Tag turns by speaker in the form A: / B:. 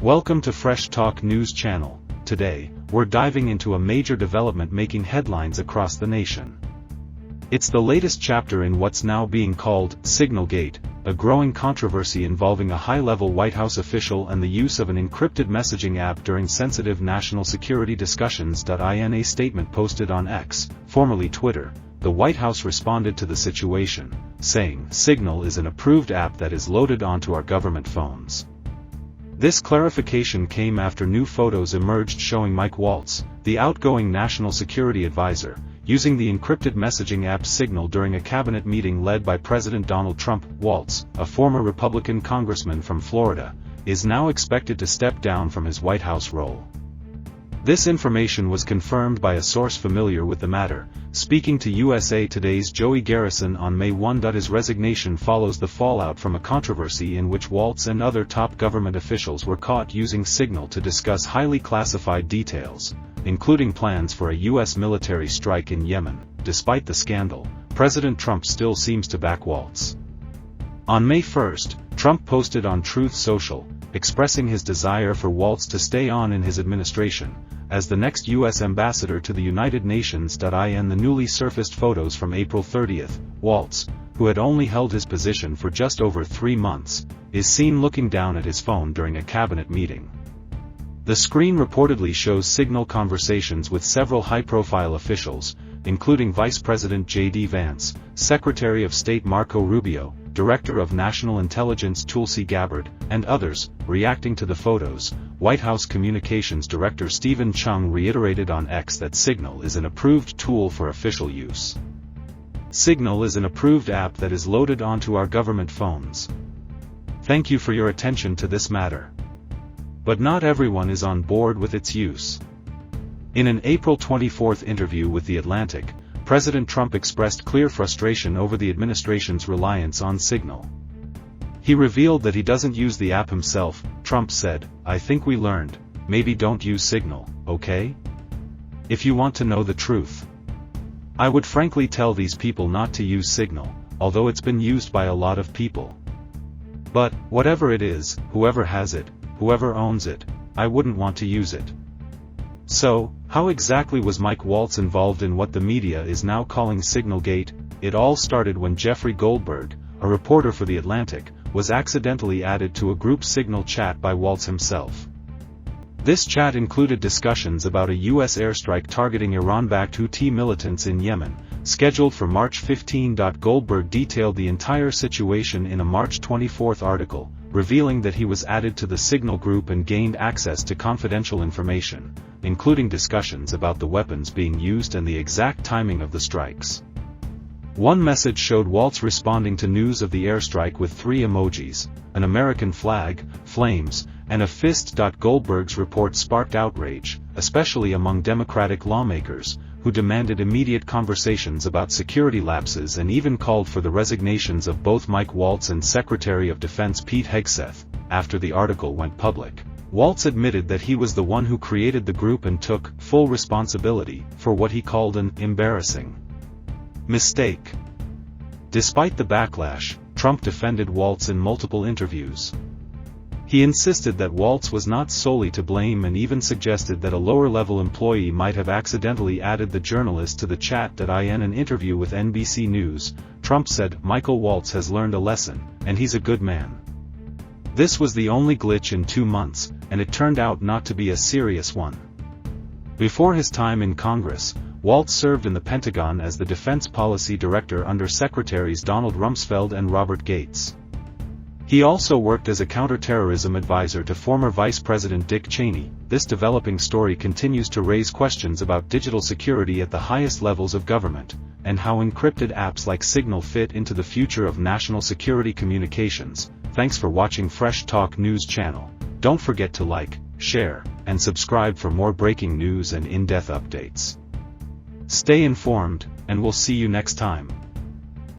A: Welcome to Fresh Talk News Channel. Today, we're diving into a major development making headlines across the nation. It's the latest chapter in what's now being called Signalgate, a growing controversy involving a high-level White House official and the use of an encrypted messaging app during sensitive national security discussions. In a statement posted on X, formerly Twitter, the White House responded to the situation, saying, "Signal is an approved app that is loaded onto our government phones." This clarification came after new photos emerged showing Mike Waltz, the outgoing national security advisor, using the encrypted messaging app Signal during a cabinet meeting led by President Donald Trump. Waltz, a former Republican congressman from Florida, is now expected to step down from his White House role. This information was confirmed by a source familiar with the matter, speaking to USA Today's Joey Garrison on May 1. His resignation follows the fallout from a controversy in which Waltz and other top government officials were caught using Signal to discuss highly classified details, including plans for a U.S. military strike in Yemen. Despite the scandal, President Trump still seems to back Waltz. On May 1, Trump posted on Truth Social, expressing his desire for Waltz to stay on in his administration as the next U.S. ambassador to the United Nations. In the newly surfaced photos from April 30, Waltz, who had only held his position for just over 3 months, is seen looking down at his phone during a cabinet meeting. The screen reportedly shows Signal conversations with several high-profile officials, including Vice President J.D. Vance, Secretary of State Marco Rubio, Director of National Intelligence Tulsi Gabbard, and others. Reacting to the photos, White House Communications Director Stephen Chung reiterated on X that Signal is an approved tool for official use. Signal is an approved app that is loaded onto our government phones. Thank you for your attention to this matter. But not everyone is on board with its use. In an April 24 interview with The Atlantic, President Trump expressed clear frustration over the administration's reliance on Signal. He revealed that he doesn't use the app himself. Trump said, "I think we learned, maybe don't use Signal, okay? If you want to know the truth. I would frankly tell these people not to use Signal, although it's been used by a lot of people. But, whatever it is, whoever has it, whoever owns it, I wouldn't want to use it." So, how exactly was Mike Waltz involved in what the media is now calling Signalgate? It all started when Jeffrey Goldberg, a reporter for The Atlantic, was accidentally added to a group Signal chat by Waltz himself. This chat included discussions about a U.S. airstrike targeting Iran-backed Houthi militants in Yemen, scheduled for March 15. Goldberg detailed the entire situation in a March 24 article, revealing that he was added to the Signal group and gained access to confidential information, including discussions about the weapons being used and the exact timing of the strikes. One message showed Waltz responding to news of the airstrike with 3 emojis, an American flag, flames, and a fist. Goldberg's report sparked outrage, especially among Democratic lawmakers, who demanded immediate conversations about security lapses and even called for the resignations of both Mike Waltz and Secretary of Defense Pete Hegseth. After the article went public, Waltz admitted that he was the one who created the group and took full responsibility for what he called an embarrassing mistake. Despite the backlash, Trump defended Waltz in multiple interviews. He insisted that Waltz was not solely to blame and even suggested that a lower-level employee might have accidentally added the journalist to the chat. In an interview with NBC News, Trump said, "Michael Waltz has learned a lesson, and he's a good man. This was the only glitch in 2 months, and it turned out not to be a serious one." Before his time in Congress, Waltz served in the Pentagon as the Defense Policy Director under Secretaries Donald Rumsfeld and Robert Gates. He also worked as a counterterrorism advisor to former Vice President Dick Cheney. This developing story continues to raise questions about digital security at the highest levels of government, and how encrypted apps like Signal fit into the future of national security communications. Thanks for watching Fresh Talk News Channel. Don't forget to like, share, and subscribe for more breaking news and in-depth updates. Stay informed, and we'll see you next time.